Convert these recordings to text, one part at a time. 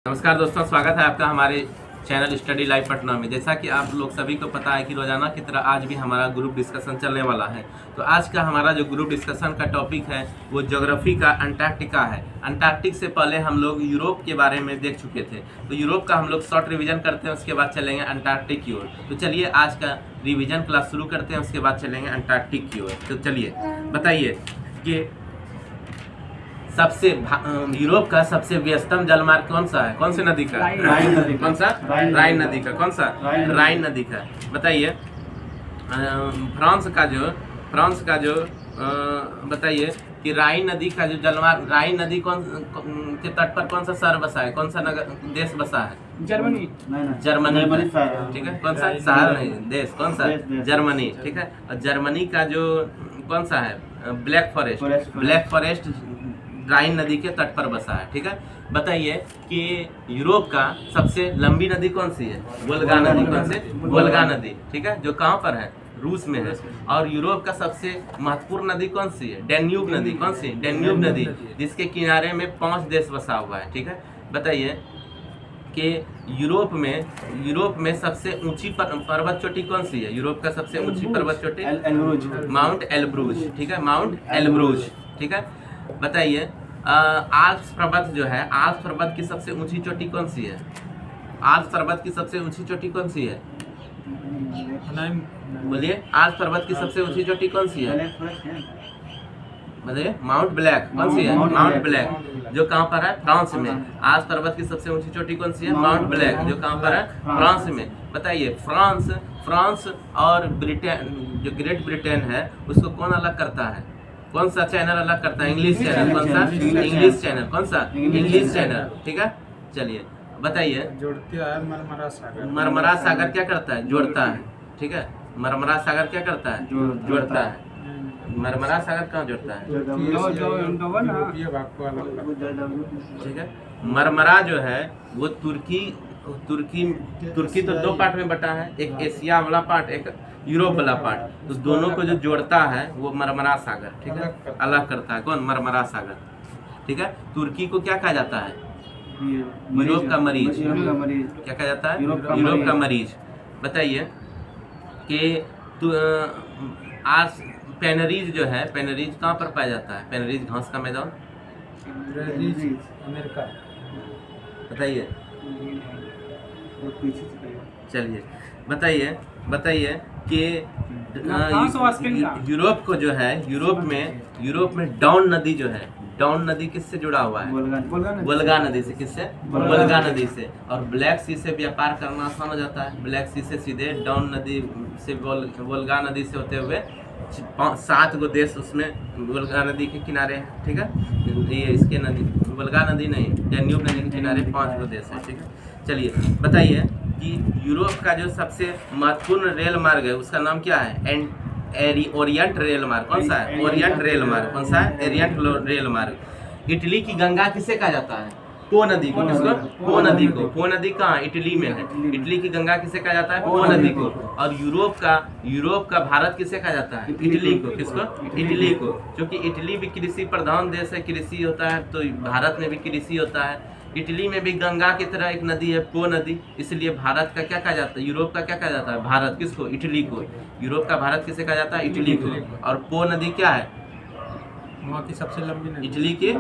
नमस्कार दोस्तों, स्वागत है आपका हमारे चैनल स्टडी लाइव पटना में। जैसा कि आप लोग सभी को पता है कि रोजाना की तरह आज भी हमारा ग्रुप डिस्कशन चलने वाला है। तो आज का हमारा जो ग्रुप डिस्कशन का टॉपिक है वो ज्योग्राफी का अंटार्कटिका है। अंटार्कटिक से पहले हम लोग यूरोप के बारे में देख चुके थे, तो यूरोप का हम लोग शॉर्ट रिवीजन करते हैं, उसके बाद चलेंगे अंटार्कटिक की ओर। तो चलिए आज का रिविजन क्लास शुरू करते हैं, उसके बाद चलेंगे अंटार्कटिक की ओर। तो चलिए बताइए कि सबसे यूरोप का सबसे व्यस्तम जलमार्ग कौन सा है? कौन सी नदी का? कौन सा? राइन नदी का। कौन सा? राइन नदी का। बताइए फ्रांस का जो बताइए कि राइन नदी का जो जलमार्ग, राइन नदी कौन के तट पर कौन सा शहर बसा है? कौन सा देश बसा है? जर्मनी। ठीक है। कौन सा शहर नहीं, देश कौन सा? जर्मनी। ठीक है। और जर्मनी का जो कौन सा है? ब्लैक फॉरेस्ट राइन नदी के तट पर बसा है। ठीक है। बताइए कि यूरोप का सबसे लंबी नदी कौन सी है? वोल्गा नदी। कौन से? वोल्गा नदी। ठीक है। जो कहाँ पर है? रूस में है। और यूरोप का सबसे महत्वपूर्ण नदी कौन सी है? डैन्यूब नदी। कौन सी? डैन्यूब नदी, जिसके किनारे में 5 देश बसा हुआ है। ठीक है। बताइए कि यूरोप में सबसे ऊंची पर्वत चोटी कौन सी है? यूरोप का सबसे ऊंची पर्वत चोटी माउंट एल्ब्रूज। ठीक है। Mount Elburz. ठीक है। बताइए आल्प्स पर्वत जो है, आल्प्स पर्वत की सबसे ऊंची चोटी कौन सी है? आल्प्स पर्वत की सबसे ऊंची चोटी कौन सी है? बोलिए, आल्प्स पर्वत की सबसे ऊंची चोटी कौन सी है? बताइए। Mount black. कौन सी है? माउंट ब्लैक, जो कहाँ पर है? फ्रांस में। आल्प्स पर्वत की सबसे ऊंची चोटी कौन सी है? माउंट ब्लैक, जो कहाँ पर है? फ्रांस में। बताइए फ्रांस और ब्रिटेन, जो ग्रेट ब्रिटेन है, उसको कौन अलग करता है? कौन सा चैनल अलग करता है? English channel. कौन सा? English channel. कौन सा? English channel. ठीक है। चलिए बताइए, मरमरा सागर क्या करता है? जोड़ता है। ठीक है। मरमरा सागर क्या करता है? जोड़ता है। मरमरा सागर कहाँ जोड़ता है? ठीक है। मरमरा जो है वो तुर्की तो 2 पार्ट में बटा है, एक एशिया वाला पार्ट, एक यूरोप वाला पार्ट। तो दोनों को जो जोड़ता है वो मरमरा सागर। ठीक है। अलग करता है। कौन? मरमरा सागर। ठीक है। तुर्की को क्या कहा जाता है? यूरोप का मरीज। क्या कहा जाता है? यूरोप का मरीज। बताइए कि आज पेनरीज जो है, पेनरीज कहाँ पर पाया जाता है? पेनरीज घास का मैदान। अमेरिका। बताइए। चलिए बताइए कि यूरोप को जो है, यूरोप में डॉन नदी जो है, डॉन नदी किससे जुड़ा हुआ है? वोल्गा नदी से। किससे? वोल्गा नदी से। और ब्लैक सी से व्यापार करना आसान हो जाता है। ब्लैक सी से सीधे डॉन नदी से, वोल्गा नदी से होते हुए 7 गो देश उसमें वोल्गा नदी के किनारे है। ठीक है। ये इसके नदी, वोल्गा नदी नहीं, डैन्यूब नदी के किनारे 5 गो देश है। ठीक है। चलिए बताइए कि यूरोप का जो सबसे महत्वपूर्ण रेल मार्ग है उसका नाम क्या है? ओरिएंट रेल मार्ग। कौन सा है? ओरिएंट रेल मार्ग। कौन सा है? ओरिएंट रेल मार्ग। इटली की गंगा किसे कहा जाता है? पो नदी को। किसको? पो नदी को। पो नदी कहाँ? इटली में है। इटली की गंगा किसे कहा जाता है? पो नदी को। और यूरोप का भारत किसे कहा जाता है? इटली को। किसको? इटली को। क्योंकि इटली भी कृषि प्रधान देश है, कृषि होता है, तो भारत में भी कृषि होता है। इटली में भी गंगा की तरह एक नदी है, पो नदी, इसलिए भारत का क्या कहा जाता है? यूरोप का क्या कहा जाता है? भारत। किसको? इटली को। यूरोप का भारत किसे कहा जाता है? इटली को। और पो नदी क्या है? वहाँ की सबसे लंबी नदी। इटली की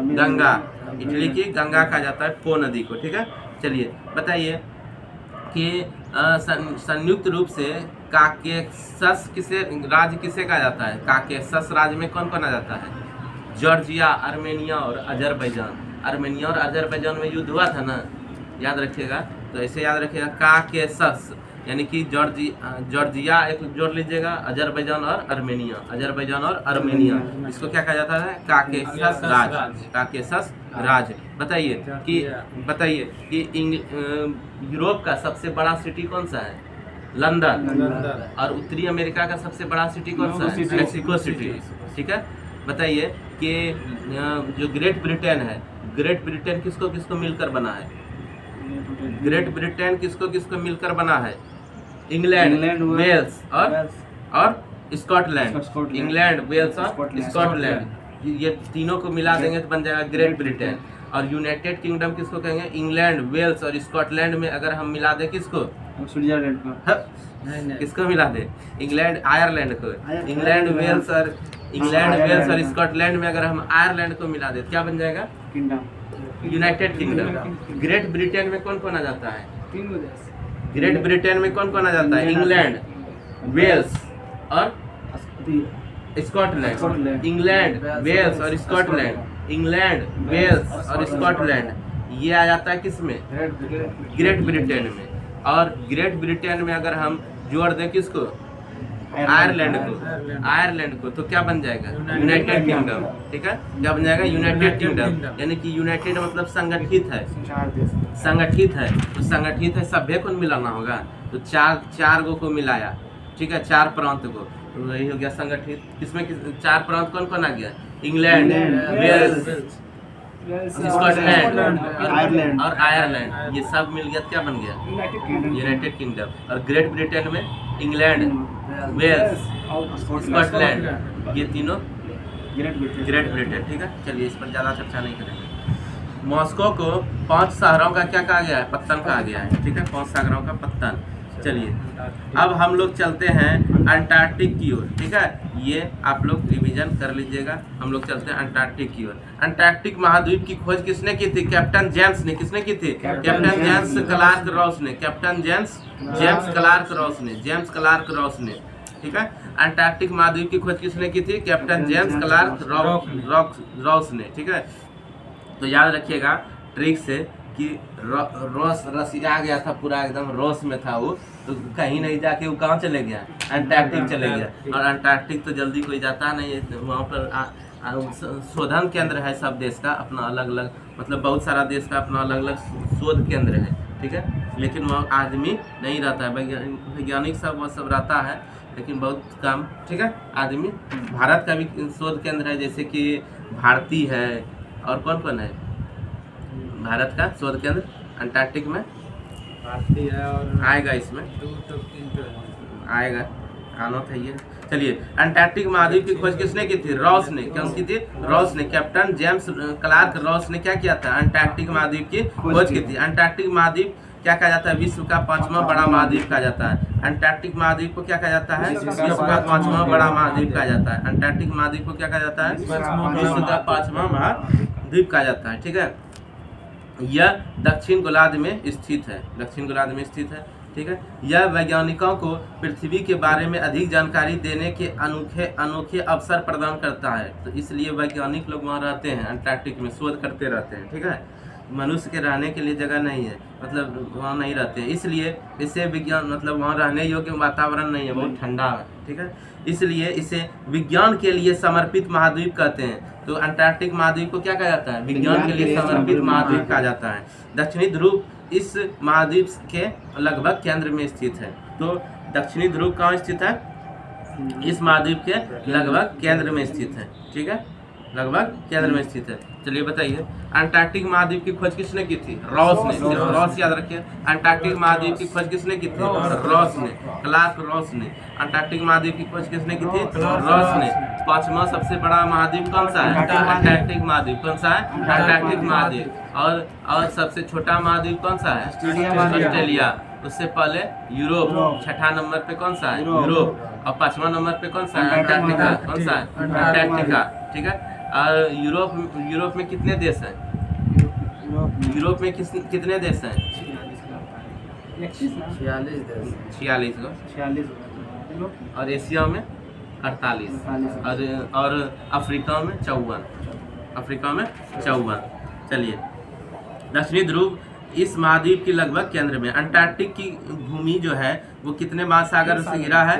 गंगा कहा जाता है पो नदी को। ठीक है। चलिए बताइए कि संयुक्त रूप से काकेशस राज्य किसे कहा जाता है? काकेशस राज्य में कौन कौन आ जाता है? जॉर्जिया, आर्मेनिया और अजरबैजान। आर्मेनिया और अजरबैजान में युद्ध हुआ था ना, याद रखिएगा। तो ऐसे याद रखिएगा, काकेशस यानी कि जॉर्जिया एक जोड़ लीजिएगा, अजरबैजान और आर्मेनिया। इसको क्या कहा जाता है? काकेशस राज। बताइए कि यूरोप का सबसे बड़ा सिटी कौन सा है? लंदन। और उत्तरी अमेरिका का सबसे बड़ा सिटी कौन सा है? Mexico city. ठीक है। बताइए कि जो ग्रेट ब्रिटेन है, ग्रेट ब्रिटेन किसको किसको मिलकर बना है? ग्रेट ब्रिटेन किसको मिलकर बना है? इंग्लैंड, वेल्स और स्कॉटलैंड। इंग्लैंड, वेल्स और स्कॉटलैंड, ये तीनों को मिला देंगे तो बन जाएगा ग्रेट ब्रिटेन। और यूनाइटेड किंगडम किसको कहेंगे? इंग्लैंड, वेल्स और स्कॉटलैंड में अगर हम मिला दे किसको? स्विट्जरलैंड को। नहीं किसको मिला दे? इंग्लैंड आयरलैंड को। इंग्लैंड वेल्स और स्कॉटलैंड में अगर हम आयरलैंड को मिला दे क्या बन जाएगा? Kingdom. United kingdom. Great Britain में कौन कौन आ जाता है? 3 देश। ग्रेट ब्रिटेन में कौन कौन आ जाता है? इंग्लैंड, वेल्स और स्कॉटलैंड। इंग्लैंड, वेल्स और स्कॉटलैंड। इंग्लैंड, वेल्स और स्कॉटलैंड ये आ जाता है किसमें? ग्रेट ब्रिटेन में। और ग्रेट ब्रिटेन में अगर हम जोड़ दें किसको? आयरलैंड को तो क्या बन जाएगा? United kingdom. ठीक है, क्या बन जाएगा? United kingdom. यानी कि यूनाइटेड मतलब संगठित है, 4 देश। संगठित है तो संगठित है सभ्य को मिलाना होगा तो चार गो को मिलाया। ठीक है, 4 प्रांत को तो वही हो गया संगठित। इसमें 4 प्रांत कौन कौन आ गया? इंग्लैंड, वेल्स, स्कॉटलैंड और आयरलैंड ये सब मिल गया क्या बन गया? United kingdom. और ग्रेट ब्रिटेन में इंग्लैंड, वेल्स, स्कॉटलैंड ये तीनों ग्रेट ब्रिटेन। ठीक है, चलिए इस पर ज़्यादा चर्चा नहीं करेंगे। मॉस्को को 5 सागरों का क्या कहा गया है? पत्तन कहा गया है। ठीक है, 5 सागरों का पत्तन। चलिए अब हम लोग चलते हैं अंटार्कटिक की ओर। ठीक है, ये आप लोग रिवीजन कर लीजिएगा। हम लोग चलते हैं अंटार्कटिक की ओर। अंटार्कटिक महाद्वीप की खोज किसने की थी? कैप्टन जेम्स ने। किसने की थी? कैप्टन जेम्स क्लार्क रॉस ने। कैप्टन जेम्स क्लार्क रॉस ने। जेम्स क्लार्क रॉस ने। ठीक है, अंटार्कटिक महाद्वीप की खोज किसने की थी? कैप्टन जेम्स क्लार्क रॉस ने। ठीक है, तो याद रखिएगा ट्रिक से कि रॉस रसिया गया था पूरा एकदम रॉस में था वो, तो कहीं नहीं जाके वो कहाँ चले गया? अंटार्कटिक चले गया। और अंटार्कटिक तो जल्दी कोई जाता नहीं है, वहाँ पर शोधन केंद्र है सब देश का अपना अलग अलग, मतलब बहुत सारा देश का अपना अलग अलग शोध केंद्र है। ठीक है, लेकिन वहाँ आदमी नहीं रहता है, वैज्ञानिक सब वो सब रहता है लेकिन बहुत कम। ठीक है, आदमी। भारत का भी शोध केंद्र है जैसे कि भारती है और कौन कौन है भारत का शोध केंद्र अंटार्कटिक में? भारतीय है और आएगा इसमें, 2 तो 3 तो है। आएगा, आना चाहिए। चलिए, अंटार्कटिक महाद्वीप की खोज किसने की थी? रॉस ने। क्यों की थी? रॉस ने। कैप्टन जेम्स क्लार्क रॉस ने क्या किया था? अंटार्कटिक महाद्वीप की खोज की थी। अंटार्कटिक महाद्वीप क्या कहा जाता है? विश्व का 5वां बड़ा महाद्वीप कहा जाता है। अंटार्कटिक महाद्वीप को क्या कहा जाता है? विश्व का 5वां बड़ा महाद्वीप कहा जाता है। अंटार्कटिक महाद्वीप को क्या कहा जाता है? विश्व का 5वां महाद्वीप कहा जाता है। ठीक है, यह दक्षिण गोलार्ध में स्थित है। दक्षिण गोलार्ध में स्थित है। ठीक है, यह वैज्ञानिकों को पृथ्वी के बारे में अधिक जानकारी देने के अनोखे अवसर प्रदान करता है। तो इसलिए वैज्ञानिक लोग वहाँ रहते हैं, अंटार्कटिक में शोध करते रहते हैं। ठीक है, मनुष्य के रहने के लिए जगह नहीं है, मतलब वहाँ नहीं रहते हैं, इसलिए इसे विज्ञान मतलब वहाँ रहने योग्य वातावरण नहीं है, बहुत ठंडा है। ठीक है, इसलिए इसे विज्ञान के लिए समर्पित महाद्वीप कहते हैं। तो अंटार्कटिक महाद्वीप को क्या कहा जाता है? विज्ञान के लिए समर्पित महाद्वीप कहा जाता है। दक्षिणी ध्रुव इस महाद्वीप के लगभग केंद्र में स्थित है। तो दक्षिणी ध्रुव कहाँ स्थित है? इस महाद्वीप के लगभग केंद्र में स्थित है। ठीक है, लगभग केंद्र में स्थित है। चलिए बताइए, अंटार्कटिक महाद्वीप की खोज किसने की थी? रॉस ने। रॉस याद रखिए। अंटार्कटिक महाद्वीप की खोज किसने की थी? रॉस ने। क्लार्क रॉस ने। अंटार्कटिक महाद्वीप की खोज किसने की थी? रॉस ने। 5वां सबसे बड़ा महाद्वीप कौन सा है? अंटार्कटिक महाद्वीप। कौन सा है? अंटार्कटिक महाद्वीप। और सबसे छोटा महाद्वीप कौन सा है? ऑस्ट्रेलिया। उससे पहले यूरोप। 6ठा नंबर पे कौन सा है? यूरोप। और 5वां नंबर पे कौन सा है? अंटार्कटिका। कौन सा है? अंटार्कटिका। ठीक है, और यूरोप में कितने देश हैं? यूरोप में कितने देश हैं? 46 गो। और एशिया में 48 और अफ्रीका में 54। चलिए, दक्षिणी ध्रुव इस महाद्वीप के लगभग केंद्र में। अंटार्कटिक की भूमि जो है वो कितने महासागर से घिरा है?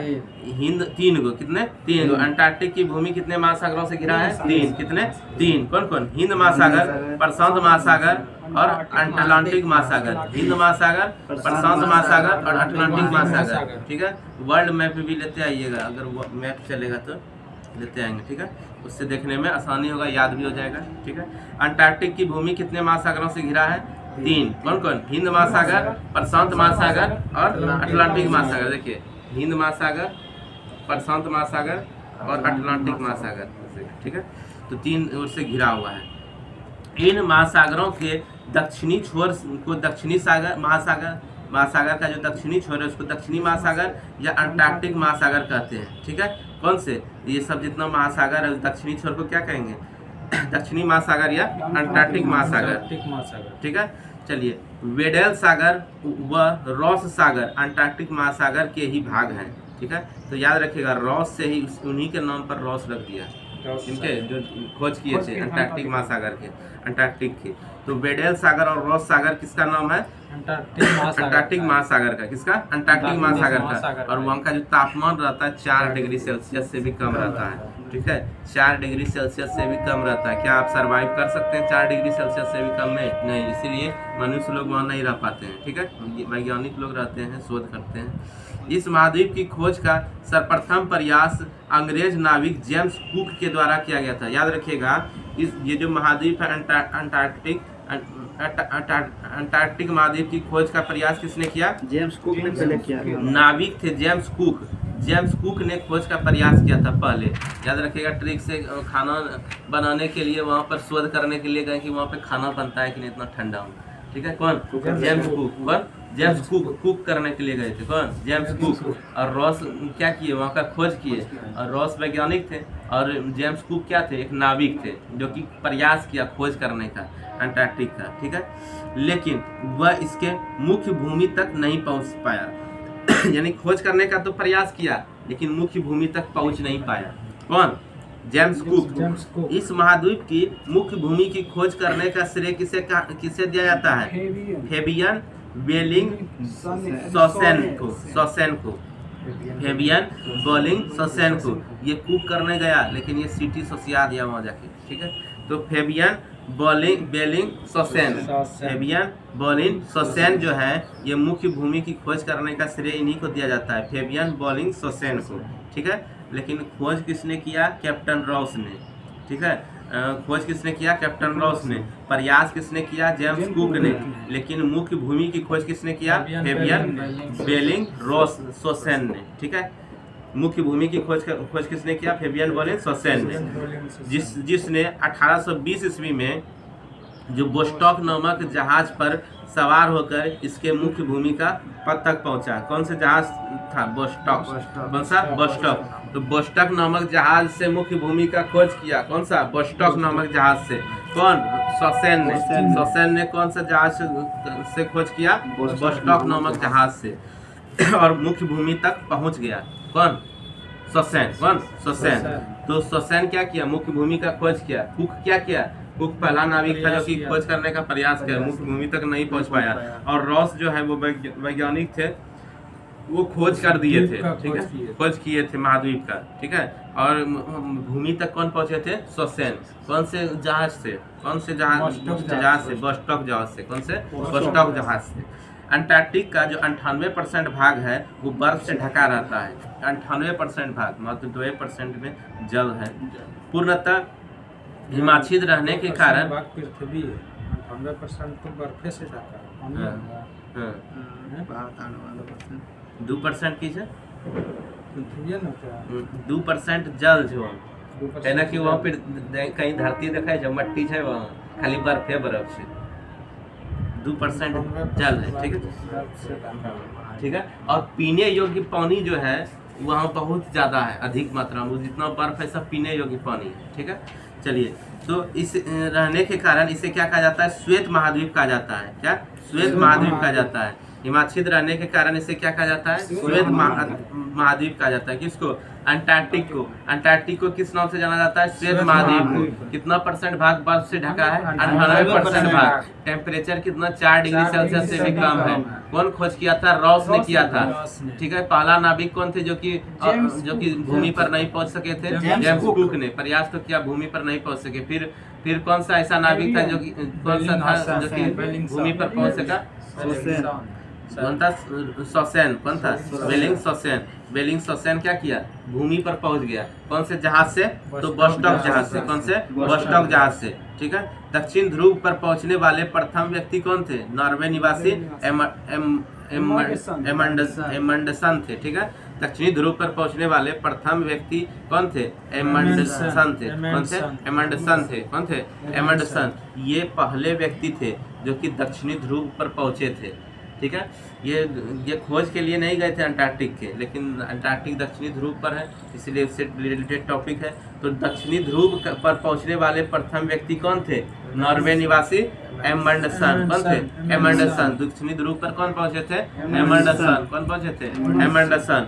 हिंद 3 गो। कितने? 3 गो। अंटार्कटिक की भूमि कितने महासागरों से घिरा है? 3। कितने? 3। कौन कौन? हिंद महासागर, प्रशांत महासागर और अटलांटिक महासागर। हिंद महासागर, प्रशांत महासागर और अटलांटिक महासागर। ठीक है, वर्ल्ड मैप भी लेते आइएगा, अगर वो मैप चलेगा तो लेते आएंगे। ठीक है, उससे देखने में आसानी होगा, याद भी हो जाएगा। ठीक है, अंटार्कटिक की भूमि कितने महासागरों से घिरा है? 3। कौन कौन? हिंद महासागर, प्रशांत महासागर और अटलांटिक महासागर। देखिए, हिंद महासागर, प्रशांत महासागर और अटलांटिक महासागर। ठीक है, तो 3 ओर से घिरा हुआ है। इन महासागरों के दक्षिणी छोर को दक्षिणी सागर महासागर का जो दक्षिणी छोर है उसको दक्षिणी महासागर या अंटार्कटिक महासागर कहते हैं। ठीक है, कौन से ये सब जितना महासागर है दक्षिणी छोर को क्या कहेंगे? दक्षिणी महासागर या अंटार्कटिक महासागर। ठीक है, चलिए वेडेल सागर व रॉस सागर अंटार्कटिक महासागर के ही भाग हैं। ठीक है, तो याद रखिएगा रॉस से ही उन्हीं के नाम पर रॉस रख दिया, इनके जो खोज किए थे अंटार्कटिक महासागर के, अंटार्कटिक के। तो वेडेल सागर और रॉस सागर किसका नाम है? अंटार्कटिक महासागर का। किसका? अंटार्कटिक महासागर का। और वहाँ का जो तापमान रहता है 4 डिग्री सेल्सियस से भी कम रहता है। ठीक है, 4 डिग्री सेल्सियस से भी कम रहता है। क्या आप सरवाइव कर सकते हैं 4 डिग्री सेल्सियस से भी कम में? नहीं, इसीलिए मनुष्य लोग वहाँ नहीं रह पाते हैं। ठीक है, वैज्ञानिक लोग रहते हैं, शोध करते हैं। इस महाद्वीप की खोज का सर्वप्रथम प्रयास अंग्रेज नाविक जेम्स कुक के द्वारा किया गया था। याद रखिएगा, ये जो महाद्वीप है अंटार्कटिक महाद्वीप की खोज का प्रयास किसने किया? जेम्स कुक ने पहले किया। नाविक थे जेम्स कुक ने खोज का प्रयास किया था पहले। याद रखिएगा, ट्रिक से खाना बनाने के लिए वहाँ पर शोध करने के लिए गए कि वहाँ पे खाना बनता है कि नहीं इतना ठंडा हो। ठीक है, कौन? James cook. कौन? जेम्स कुक करने के लिए गए थे। कौन? James cook. और रॉस क्या किए? वहाँ का खोज किए। और रॉस वैज्ञानिक थे और जेम्स कुक क्या थे? एक नाविक थे जो कि प्रयास किया खोज करने का अंटार्कटिक का। ठीक है, लेकिन वह इसके मुख्य भूमि तक नहीं पहुँच पाया। यानी खोज करने का तो प्रयास किया लेकिन मुख्य भूमि तक पहुँच नहीं पाया। कौन? James cook. इस महाद्वीप की मुख्य भूमि की खोज करने का श्रेय किसे दिया जाता है? फेबियन बेलिंगशॉसेन को। फेबियन बेलिंगशॉसेन को। ये कुक करने गया लेकिन ये सिटी सोसिया दिया वहाँ जाके। ठीक है, तो फेबियन बेलिंगशॉसेन जो है ये मुख्य भूमि की खोज करने का श्रेय इन्हीं को दिया जाता है, फेबियन बेलिंगशॉसेन को। ठीक है, लेकिन खोज किसने किया? कैप्टन रॉस ने। ठीक है, खोज किसने किया? कैप्टन रॉस ने। प्रयास किसने किया? जेम्स कुक ने। लेकिन मुख्य भूमि की खोज किसने किया? फेबियन बेलिंगशॉसेन ने। ठीक है, मुख्य भूमि की खोज किसने किया? फेबियन बेलिंगशॉसेन ने, जिसने 1820 ईस्वी में जो बोस्टॉक नामक जहाज पर सवार होकर इसके मुख्य भूमि का पद तक पहुंचा। कौन सा जहाज था? बोस्टॉक। कौन सा? बोस्टॉक। तो बोस्टॉक नामक जहाज से मुख्य भूमि का खोज किया। कौन सा? बोस्टॉक नामक जहाज से। कौन? शॉसेन ने कौन सा जहाज से खोज किया? बोस्टॉक नामक जहाज से। और मुख्य भूमि तक पहुंच गया। कौन? शॉसेन। कौन? शॉसेन। तो शॉसेन क्या किया? मुख्य भूमि का खोज किया। कुक क्या किया? कुक पहला नाविक था जो कि खोज करने का प्रयास किया, मुख्य भूमि तक नहीं पहुंच पाया। और रॉस जो है वो वैज्ञानिक थे, वो खोज कर दिए थे। ठीक है, खोज किए थे महाद्वीप का। ठीक है, और भूमि तक कौन पहुंचे थे? शॉसेन। कौन से जहाज से? कौन से जहाज से? बोस्टॉक जहाज से। कौन से? बोस्टॉक जहाज से। अंटार्कटिक का जो 98% भाग है वो बर्फ से ढका रहता है। 98% भाग, मात्र 2% में जल है। पूर्णतः हिमाच्छिद रहने के कारण पृथ्वी है, 98% तो बर्फे से ढका है। 2% की है? पृथ्वी है ना क्या? 2% जल जो है ना कि वहाँ पे कहीं धरती देखा है मट्टी है, वहाँ खाली बर्फ है, बर्फ से 2% जल है। ठीक है, ठीक है। और पीने योग्य पानी जो है वहाँ बहुत ज़्यादा है, अधिक मात्रा में। जितना बर्फ है सब पीने योग्य पानी है। ठीक है, चलिए, तो इस रहने के कारण इसे क्या कहा जाता है? श्वेत महाद्वीप कहा जाता है। क्या? श्वेत महाद्वीप कहा जाता है। हिमाच्छिद रहने के कारण इसे क्या कहा जाता है? श्वेत महाद्वीप कहा जाता है। किसको? अंटार्कटिक को। अंटार्कटिक को किस नाम से जाना जाता है? श्वेत महाद्वीप को। कितना % भाग बर्फ से ढका है? 98% भाग। टेम्परेचर कितना? 4 डिग्री सेल्सियस से भी कम है। कौन खोज किया था? रॉस ने किया था। ठीक है, पहला नाविक कौन थे जो कि भूमि पर नहीं पहुंच सके थे? जेम्स कुक ने। प्रयास तो किया, भूमि पर नहीं पहुंच सके। फिर कौन सा ऐसा नाविक था जो कि कौन सा था जो कि भूमि पर पहुंच सका? कौन था? सौसेन। कौन था? बेलिंग सौसेन। बेलिंग सौसेन क्या किया? भूमि पर पहुंच गया। कौन से जहाज से? तो बोस्टॉक जहाज से। कौन से? बोस्टॉक जहाज से। ठीक है। दक्षिण ध्रुव पर पहुंचने वाले प्रथम व्यक्ति कौन थे? नॉर्वे निवासी एमंडसन थे। ठीक है। दक्षिणी ध्रुव पर पहुंचने वाले प्रथम व्यक्ति कौन थे? एमंडसन थे। कौन थे? एमंडसन थे। कौन थे? एमंडसन। ये पहले व्यक्ति थे जो कि दक्षिणी ध्रुव पर पहुंचे थे। ठीक है। ये खोज के लिए नहीं गए थे अंटार्कटिक के, लेकिन अंटार्कटिक दक्षिणी ध्रुव पर है, इसलिए उससे रिलेटेड टॉपिक है। तो दक्षिणी ध्रुव पर पहुंचने वाले प्रथम व्यक्ति कौन थे? नॉर्वे निवासी एमंडसन। कौन थे? एमंडसन। दक्षिणी ध्रुव पर कौन पहुंचे थे? एमंडसन। कौन पहुंचे थे? एमंडसन।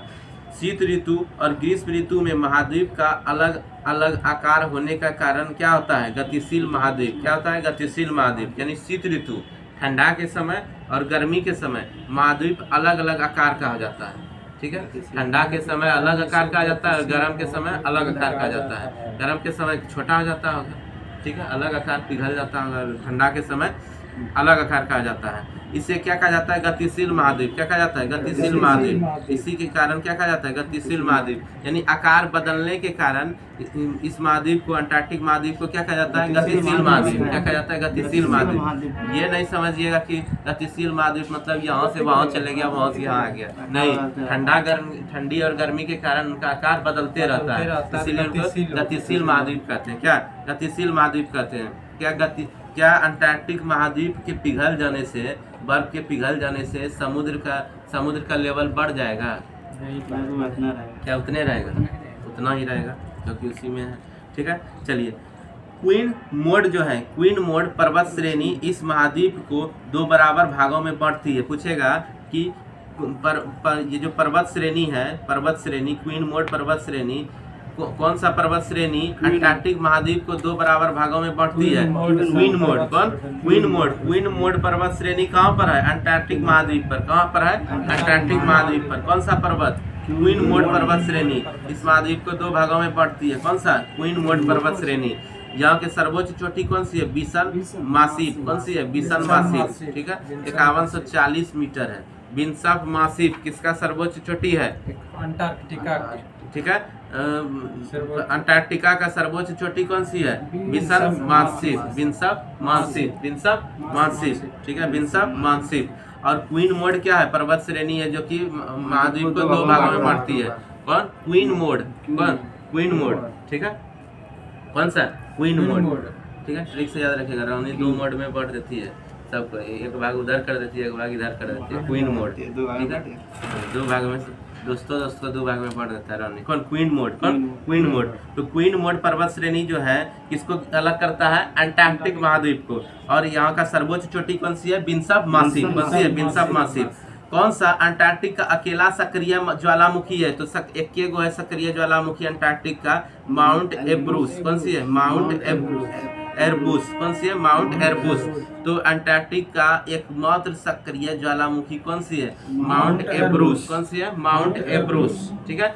शीत ऋतु और ग्रीष्म ऋतु में महाद्वीप का अलग अलग आकार होने का कारण क्या होता है? गतिशील महाद्वीप। क्या होता है? गतिशील महाद्वीप। यानी शीत ऋतु ठंडा के समय और गर्मी के समय महाद्वीप अलग अलग आकार का हो जाता है। ठीक है। ठंडा के समय अलग आकार का आ जाता है और गर्म के समय अलग आकार का आ जाता है। गर्म के समय छोटा हो जाता होगा। ठीक है। अलग आकार पिघल जाता है, ठंडा के समय अलग आकार का आ जाता है। इसे क्या कहा जाता है? गतिशील महाद्वीप। क्या कहा जाता है? गतिशील महाद्वीप। इसी के कारण क्या कहा जाता है? गतिशील महाद्वीप। यानी आकार बदलने के कारण इस महाद्वीप को, अंटार्कटिक महाद्वीप को क्या कहा जाता है? गतिशील महाद्वीप। क्या कहा जाता है? गतिशील महाद्वीप। ये नहीं समझिएगा कि गतिशील महाद्वीप मतलब यहाँ से वहाँ चले गया, वहाँ से यहाँ आ गया। नहीं, ठंडी और गर्मी के कारण उनका आकार बदलते रहता है, इसीलिए उनको गतिशील महाद्वीप कहते हैं। क्या? गतिशील महाद्वीप कहते हैं। क्या अंटार्कटिक महाद्वीप के पिघल जाने से, बर्फ के पिघल जाने से समुद्र का लेवल बढ़ जाएगा? क्या उतने रहेगा? उतना ही रहेगा, क्योंकि उसी में है। ठीक है। चलिए, क्वीन मोड जो है, क्वीन मोड पर्वत श्रेणी इस महाद्वीप को 2 बराबर भागों में बांटती है। पूछेगा कि ये जो पर्वत श्रेणी है, पर्वत श्रेणी क्वीन मोड पर्वत श्रेणी कौन सा पर्वत श्रेणी अंटार्कटिक महाद्वीप को 2 बराबर भागों में बांटती है? Queen Maud. कौन? Queen Maud. क्वीन मोड पर्वत श्रेणी कहाँ पर है? अंटार्कटिक महाद्वीप पर। कहाँ पर है? अंटार्कटिक महाद्वीप पर। कौन सा पर्वत? क्वीन मोड पर्वत श्रेणी इस महाद्वीप को 2 भागों में बांटती है। कौन सा? क्वीन मोड पर्वत श्रेणी। यहाँ की सर्वोच्च चोटी कौन सी है? बिसन मासिफ। कौन सी है? बिसन मासिफ। ठीक है। 5140 मीटर है। बिनसफ मासिफ किसका सर्वोच्च चोटी है? अंटार्कटिका। ठीक है। अंटार्कटिका का सर्वोच्च चोटी कौन सी है? बिनसफ मासिफ। बिनसफ मासिफ। बिनसफ मासिफ। ठीक है। बिनसफ मासिफ। और क्वीन मोड क्या है? पर्वत श्रेणी है जो कि महाद्वीप को 2 भागों में बांटती है। कौन? Queen Maud. कौन? Queen Maud. ठीक है। कौन सा? Queen Maud. ठीक है। ट्रिक से याद रखिएगा। राउनी 2 मोड में बांट देती है सबको, एक भाग उधर कर देती है, एक भाग इधर कर देती है। Queen Maud. ठीक है। 2 भाग में दोस्तों 2 भाग में बांट देता है राउनी। कौन? Queen Maud. कौन? Queen Maud. तो क्वीन मोड पर्वत श्रेणी जो है किसको अलग करता है? अंटार्कटिक महाद्वीप को। और यहाँ का सर्वोच्च चोटी कौन सी है? बिनसफ मासिफ। कौन सी है? बिनसफ मासिफ। कौन सा अंटार्कटिक का अकेला सक्रिय ज्वालामुखी है? तो एक गो है सक्रिय ज्वालामुखी अंटार्कटिक का, माउंट एब्रूस। कौन सी है? माउंट एरबुस। कौन सी है? माउंट एरबुस। तो अंटार्कटिक का एकमात्र सक्रिय ज्वालामुखी कौन सी है? माउंट एब्रूस। कौन सी है? माउंट एब्रूस। ठीक है।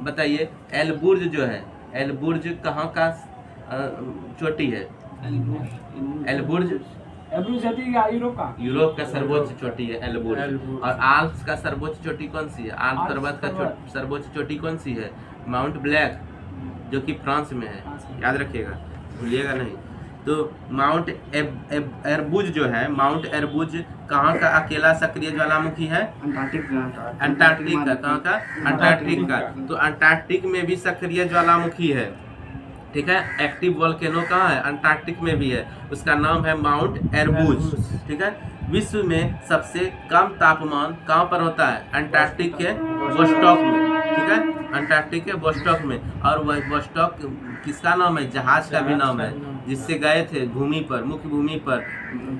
बताइए, एलबुर्ज जो है, एलबुर्ज कहाँ का चोटी है? एलबुर्ज यूरोप का सर्वोच्च चोटी है एलबुर्ज। और आल्प्स का सर्वोच्च चोटी कौन सी है? आल्प्स पर्वत का सर्वोच्च चोटी कौन सी है? माउंट ब्लैक, जो कि फ्रांस में है। याद रखिएगा, भूलिएगा नहीं। तो माउंट एरबुज जो है, माउंट एरबुज कहाँ का अकेला सक्रिय ज्वालामुखी है? अंटार्कटिक का। कहाँ का? अंटार्कटिक का। तो अंटार्कटिक में भी सक्रिय ज्वालामुखी है। ठीक है। एक्टिव वोल्केनो कहाँ है? अंटार्कटिक में भी है, उसका नाम है माउंट एरबुज। ठीक है। विश्व में सबसे कम तापमान कहाँ पर होता है? अंटार्कटिक के वोस्टॉक में। ठीक है। अंटार्कटिक के वोस्टॉक में। और वह वोस्टॉक किसका नाम है? जहाज का भी नाम है, जिससे गए थे भूमि पर, मुख्य भूमि पर,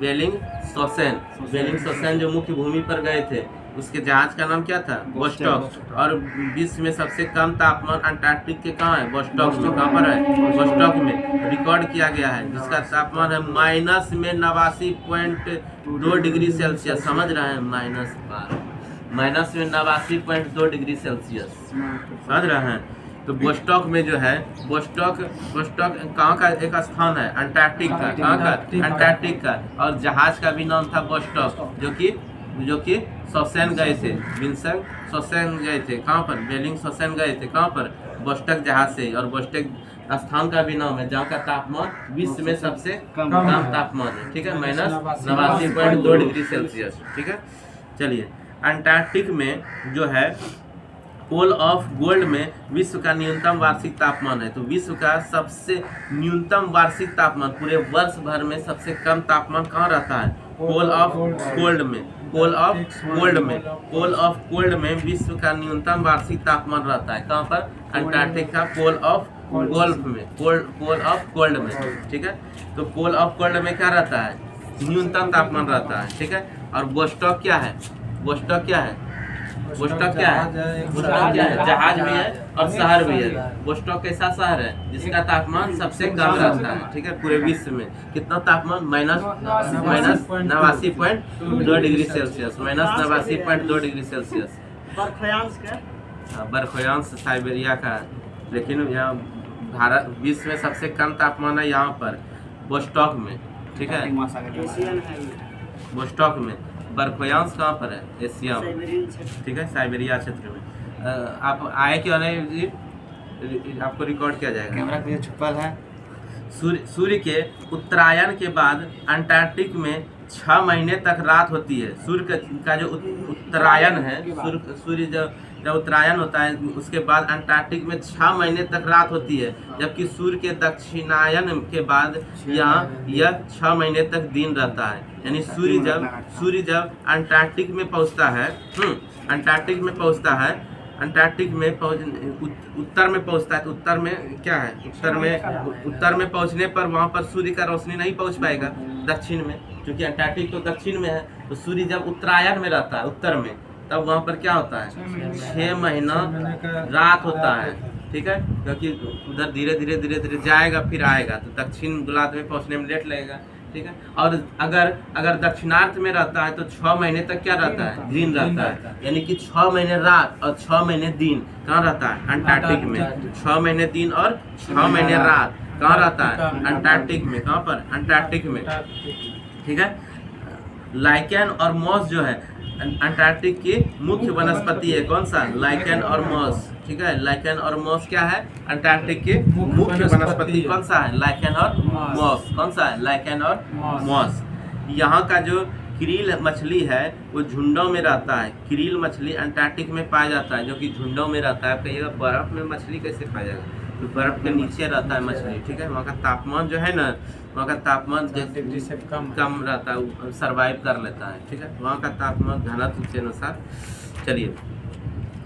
बेलिंग सौसेन जो मुख्य भूमि पर गए थे, उसके जहाज का नाम क्या था? वोस्टॉक। और विश्व में सबसे कम तापमान अंटार्कटिक के कहाँ है? वोस्टॉक में। कहाँ पर है? वोस्टॉक में रिकॉर्ड किया गया है, जिसका तापमान है -89.2 डिग्री सेल्सियस। समझ रहे हैं? माइनस में 89.2 डिग्री सेल्सियस। समझ रहे हैं? तो वोस्टॉक में जो है, वोस्टॉक कहाँ का एक स्थान है? अंटार्कटिक का। कहाँ का? अंटार्कटिक का। और जहाज का भी नाम था वोस्टॉक, जो कि जो कि शोसेन गए थे, विंसेंट शोसेन गए थे। कहाँ पर? बेलिंग शोसेन गए थे। कहाँ पर? बोस्टक जहाज से। और बोस्टक स्थान का भी नाम है जहाँ का तापमान विश्व में सबसे कम तापमान है। ठीक है, -89.2 डिग्री सेल्सियस। ठीक है, चलिए अंटार्कटिक में जो है पोल ऑफ गोल्ड में विश्व का न्यूनतम वार्षिक तापमान है। तो विश्व का सबसे न्यूनतम वार्षिक तापमान पूरे वर्ष भर में सबसे कम तापमान कहाँ रहता है? पोल ऑफ गोल्ड में। पोल ऑफ गोल्ड में, पोल ऑफ गोल्ड में विश्व का न्यूनतम वार्षिक तापमान रहता है। कहाँ पर? अंटार्कटिक का पोल ऑफ गोल्ड में, पोल ऑफ गोल्ड में। ठीक है, तो पोल ऑफ गोल्ड में क्या रहता है? न्यूनतम तापमान रहता है। ठीक है, और बोस्टॉक क्या है? बोस्टॉक क्या है? बोस्टॉक क्या है? बोस्टॉक क्या है? जहाज भी है और शहर भी है। बोस्टॉक कैसा शहर है जिसका तापमान सबसे कम रहता है? ठीक है, पूरे विश्व में कितना तापमान? -89.2 डिग्री सेल्सियस, -89.2 डिग्री सेल्सियस। बर्फयांश साइबेरिया का, लेकिन यहाँ भारत विश्व में सबसे कम तापमान है यहाँ पर बोस्टॉक में। ठीक है, बोस्टॉक में। बर्फयांश कहाँ पर है? एशिया में। ठीक है, साइबेरिया क्षेत्र में। आप आए क्यों नहीं? आपको रिकॉर्ड किया जाएगा। कैमरा पे छुपल है। सूर्य के उत्तरायण के बाद अंटार्कटिक में 6 महीने तक रात होती है। सूर्य का जो उत्तरायण है, सूर्य जब उत्तरायण होता है उसके बाद अंटार्कटिक में 6 महीने तक रात होती है, जबकि सूर्य के दक्षिणायन के बाद यहाँ यह 6 महीने तक दिन रहता है। यानी सूर्य जब अंटार्कटिक में पहुँचता है, अंटार्कटिक में पहुँचता है, अंटार्कटिक में उत्तर में पहुँचता है। तो उत्तर में क्या है? उत्तर में पहुँचने पर वहाँ पर सूर्य का रोशनी नहीं पहुँच पाएगा दक्षिण में, क्योंकि अंटार्कटिक तो दक्षिण में है। तो सूर्य जब उत्तरायण में रहता है, उत्तर में, तब वहाँ पर क्या होता है? 6 महीना रात होता है। ठीक है, क्योंकि उधर धीरे धीरे जाएगा फिर आएगा, तो दक्षिण गोलार्ध में पहुँचने में लेट लगेगा। ठीक है, और अगर दक्षिणार्थ में रहता है तो 6 महीने तक क्या रहता है? दिन रहता है। यानी कि 6 महीने रात और 6 महीने दिन कहाँ रहता है? अंटार्कटिक में। 6 महीने दिन और 6 महीने रात कहाँ रहता है? अंटार्कटिक में। कहाँ पर? अंटार्कटिक में। ठीक है, लाइकेन और मॉस जो है अंटार्कटिक की मुख्य वनस्पति है। कौन सा? लाइकेन और मॉस। ठीक है, लाइकेन और मॉस क्या है? अंटार्कटिक की मुख्य वनस्पति कौन सा है? लाइकेन और मॉस। कौन सा है? लाइकेन और मॉस। यहाँ का जो क्रील मछली है वो झुंडों में रहता है। क्रील मछली अंटार्कटिक में पाया जाता है, जो कि झुंडों में रहता है। आप कहिएगा बर्फ में मछली कैसे पाया जाएगा? तो बर्फ के नीचे रहता है मछली। ठीक है, वहाँ का तापमान जो है ना, वहाँ का तापमान डिग्री से कम रहता है, सर्वाइव कर लेता है। ठीक है, वहाँ का तापमान घनत्व के अनुसार। चलिए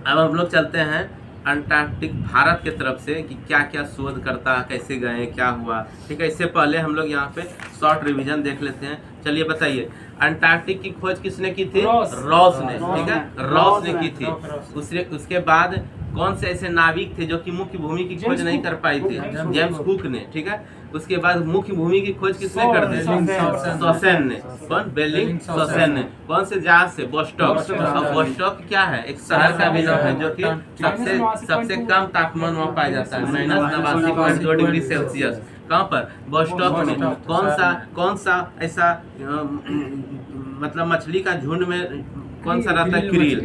अब हम लोग चलते हैं अंटार्कटिक भारत के तरफ से कि क्या क्या शोध करता, कैसे गए, क्या हुआ। ठीक है, इससे पहले हम लोग यहाँ पे शॉर्ट रिवीजन देख लेते हैं। चलिए बताइए, अंटार्कटिक की खोज किसने की थी? रॉस ने। ठीक है, रॉस ने की थी। उसके बाद कौन से ऐसे नाविक थे जो कि मुख्य भूमि की खोज नहीं कर पाए थे? जेम्स कुक ने। ठीक है, उसके बाद मुख्य भूमि की खोज किसने कर दी? शोसेन ने। कौन? बेलिंग शोसेन ने। कौन से जहाज से? बोस्टॉक। और बोस्टॉक क्या है? एक शहर का भी नाम है, जो कि सबसे कम तापमान वहाँ पाया जाता है, -89.2 डिग्री सेल्सियस। कहाँ पर? बोस्टॉक में। कौन सा ऐसा मतलब मछली का झुंड में कौन सा रहता है? क्रील।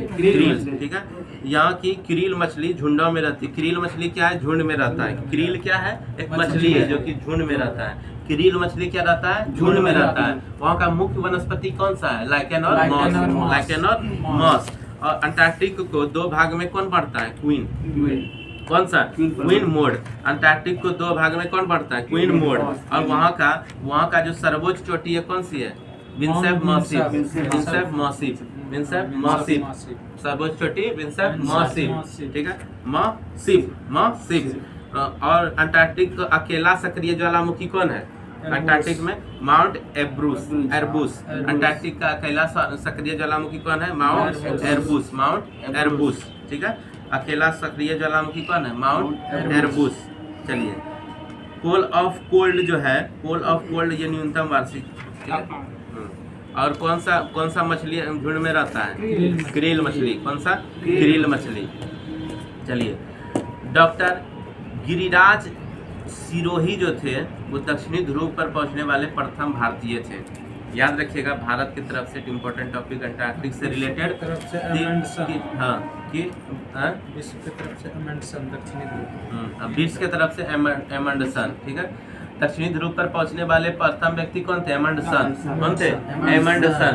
ठीक है, यहाँ की क्रील मछली झुंडों में रहती है। क्रील मछली क्या है? झुंड में रहता है। क्रील क्या है? एक मछली है जो कि झुंड में रहता है। क्रील मछली क्या रहता है? झुंड में रहता है। वहाँ का मुख्य वनस्पति कौन सा है? लाइकेन और मॉस। लाइकेन और मॉस। और अंटार्कटिक को 2 भाग में कौन बढ़ता है? क्वीन। कौन सा? Queen mode. अंटार्कटिक को 2 भाग में कौन बढ़ता है? Queen mode. और वहाँ का जो सर्वोच्च चोटी है कौन सी है? विंसेप मॉसिफ। सर्वोच्च चोटी विंसेप मॉसिफ। ठीक है, मॉसिफ। और अंटार्कटिक का अकेला सक्रिय ज्वालामुखी कौन है? अंटार्कटिक में माउंट एरबुस। अंटार्कटिक का अकेला सक्रिय ज्वालामुखी कौन है? माउंट एरबुस। ठीक है, अकेला सक्रिय ज्वालामुखी कौन है? माउंट एरबुस। चलिए, पोल ऑफ कोल्ड जो है, पोल ऑफ कोल्ड ये न्यूनतम वार्षिक। ठीक है, और कौन सा मछली झुंड में रहता है? क्रील मछली। कौन सा? क्रील मछली। चलिए, डॉक्टर गिरिराज सिरोही जो थे वो दक्षिणी ध्रुव पर पहुंचने वाले प्रथम भारतीय थे। याद रखिएगा भारत की तरफ से इम्पोर्टेंट टॉपिक अंटार्कटिक से रिलेटेड तरफ से अमेंडसन, हाँ कि विश्व की तरफ से अमेंडसन दक्षिणी ध्रुव। अब विश्व की तरफ से एमंडसन, ठीक है। दक्षिणी ध्रुव पर पहुंचने वाले प्रथम व्यक्ति कौन थे? एमंडसन। कौन थे? एमंडसन।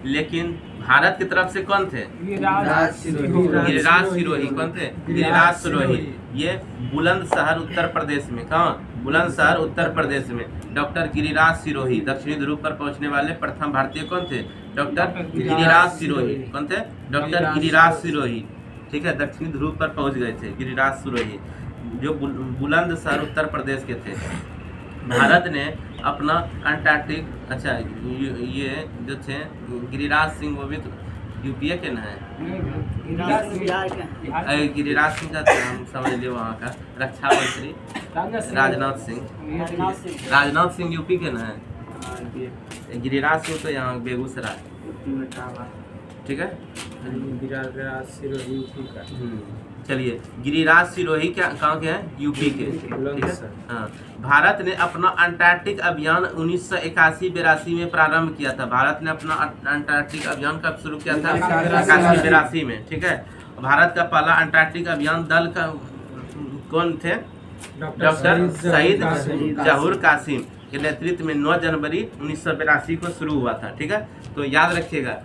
लेकिन भारत की तरफ से कौन थे? गिरिराज सिरोही। कौन थे? गिरिराज सिरोही। ये बुलंदशहर उत्तर प्रदेश में, कहाँ? बुलंदशहर उत्तर प्रदेश में डॉक्टर गिरिराज सिरोही। दक्षिणी ध्रुव पर पहुंचने वाले प्रथम भारतीय कौन थे? डॉक्टर गिरिराज सिरोही। कौन थे? डॉक्टर गिरिराज सिरोही, ठीक है। दक्षिणी ध्रुव पर पहुंच गए थे गिरिराज सिरोही, जो बुलंदशहर उत्तर प्रदेश के थे। भारत ने अपना अंटार्कटिक, अच्छा ये जो थे गिरिराज सिंह, वो भी तो यूपीए के ना है। गिरिराज सिंह का हम समझ लिए वहाँ का रक्षा मंत्री राजनाथ सिंह। राजनाथ सिंह यूपी के ना है। गिरिराज सिंह तो यहाँ बेगूसराय, ठीक है। गिरिराज सिरोही यूपी का। चलिए, गिरिराज सिरोही क्या कहाँ के हैं? यूपी के, ठीक है। हाँ, भारत ने अपना अंटार्कटिक अभियान 1981-82 में प्रारंभ किया था। भारत ने अपना अंटार्कटिक अभियान कब शुरू किया था? 81-82 में, ठीक है। भारत का पहला अंटार्कटिक अभियान दल का कौन थे? डॉक्टर सईद जहूर कासिम के नेतृत्व में 9 जनवरी 1982 को शुरू हुआ था, ठीक है। तो याद रखिएगा,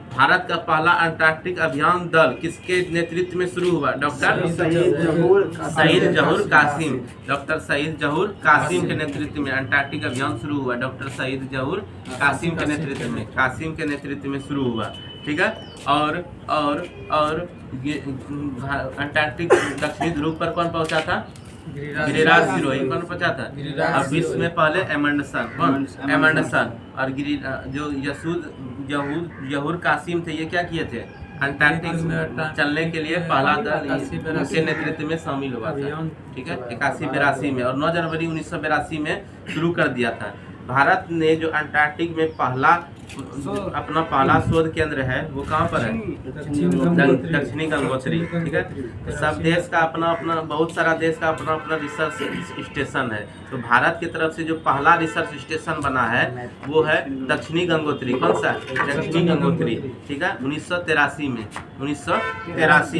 भारत का पहला अंटार्कटिक अभियान दल किसके नेतृत्व में शुरू हुआ? डॉक्टर सईद जहूर कासिम। डॉक्टर सईद जहूर कासिम के नेतृत्व में अंटार्कटिक अभियान शुरू हुआ। डॉक्टर सईद जहूर कासिम के नेतृत्व में शुरू हुआ, ठीक है। और ये अंटार्कटिक दक्षिणी ध्रुव पर कौन पहुंचा था? गिरिराज सिरोही। कौन पहुंचा था? अब विश्व में पहले एमंडसन। कौन? एमंडसन। और जो जहूर कासिम थे, ये क्या किए थे? अंटार्कटिक चलने के लिए पहला दल उनके नेतृत्व में शामिल हुआ था, ठीक है, 81-82 में। और 9 जनवरी 1982 में शुरू कर दिया था। भारत ने जो अंटार्कटिक में अपना पहला शोध केंद्र है, वो कहाँ पर है? दक्षिणी गंगोत्री, ठीक है। तो सब देश का अपना बहुत सारा देश का अपना रिसर्च स्टेशन है। तो भारत की तरफ से जो पहला रिसर्च स्टेशन बना है वो है दक्षिणी गंगोत्री। कौन सा? दक्षिणी गंगोत्री, ठीक है। 1983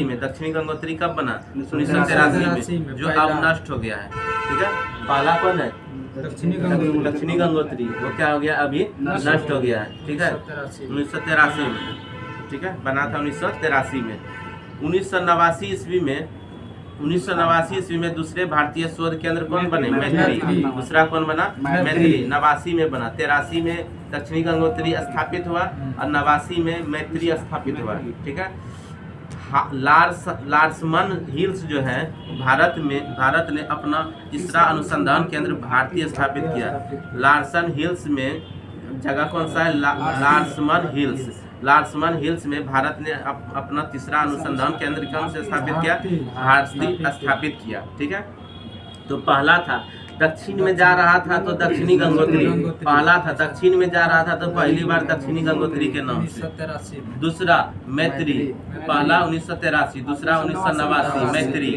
में दक्षिणी गंगोत्री कब बना? 1983 में, जो अब नष्ट हो गया है, ठीक है। पहला कौन है? दक्षिणी गंगोत्री। वो क्या हो गया? अभी नष्ट हो गया है, ठीक है। 1983 में, ठीक है, बना था 1983 में। 1989 ईस्वी में दूसरे भारतीय शोध केंद्र कौन बने? मैत्री। दूसरा कौन बना? मैत्री। 89 में बना। 83 में दक्षिणी गंगोत्री स्थापित हुआ और 89 में मैत्री स्थापित हुआ, ठीक है। लार्समन हिल्स जो है, भारत ने अपना तीसरा अनुसंधान केंद्र भारतीय स्थापित किया। लार्सन हिल्स में जगह कौन सा है? लार्समन हिल्स में भारत ने अपना तीसरा अनुसंधान केंद्र कौन से स्थापित किया? भारतीय स्थापित किया, ठीक है। तो पहला था दक्षिण में जा रहा था तो दक्षिणी गंगोत्री पहला था। दक्षिण में जा रहा था तो पहली बार दक्षिणी गंगोत्री के नाम से। दूसरा मैत्री, पहला 1983, दूसरा 1989 मैत्री।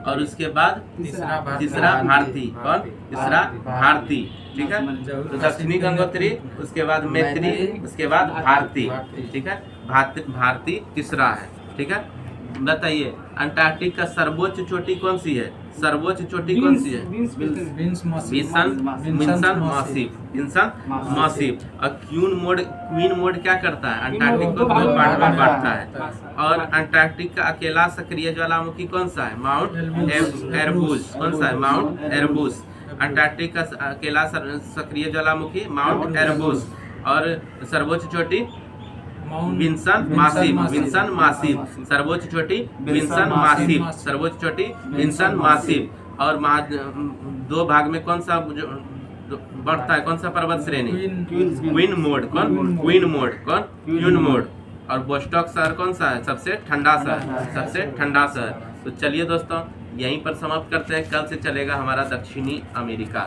और उसके बाद तीसरा भारती। कौन? तीसरा भारती, ठीक है। तो दक्षिणी गंगोत्री, उसके बाद मैत्री, उसके बाद भारती, ठीक है। भारती तीसरा है, ठीक है। बताइए, अंटार्कटिक का सर्वोच्च चोटी कौन सी है? सर्वोच्च चोटी कौन सी है? Vinson Massif. और क्वीन मोड क्या करता है? अंटार्कटिक को 2 पार्ट में बांटता है। और अंटार्कटिक का अकेला सक्रिय ज्वालामुखी कौन सा है? माउंट एरबुस। कौन सा है? माउंट एरबुस। अंटार्कटिक का अकेला सक्रिय ज्वालामुखी माउंट एरबुस। और सर्वोच्च चोटी विंसन मासिव। सर्वोच्च चोटी विंसन मासिव। और 2 भाग में कौन सा बढ़ता है? कौन सा पर्वत श्रेणी? Queen mode. और बोस्टॉक शहर कौन सा है? सबसे ठंडा शहर। तो चलिए दोस्तों, यहीं पर समाप्त करते हैं। कल से चलेगा हमारा दक्षिणी अमेरिका।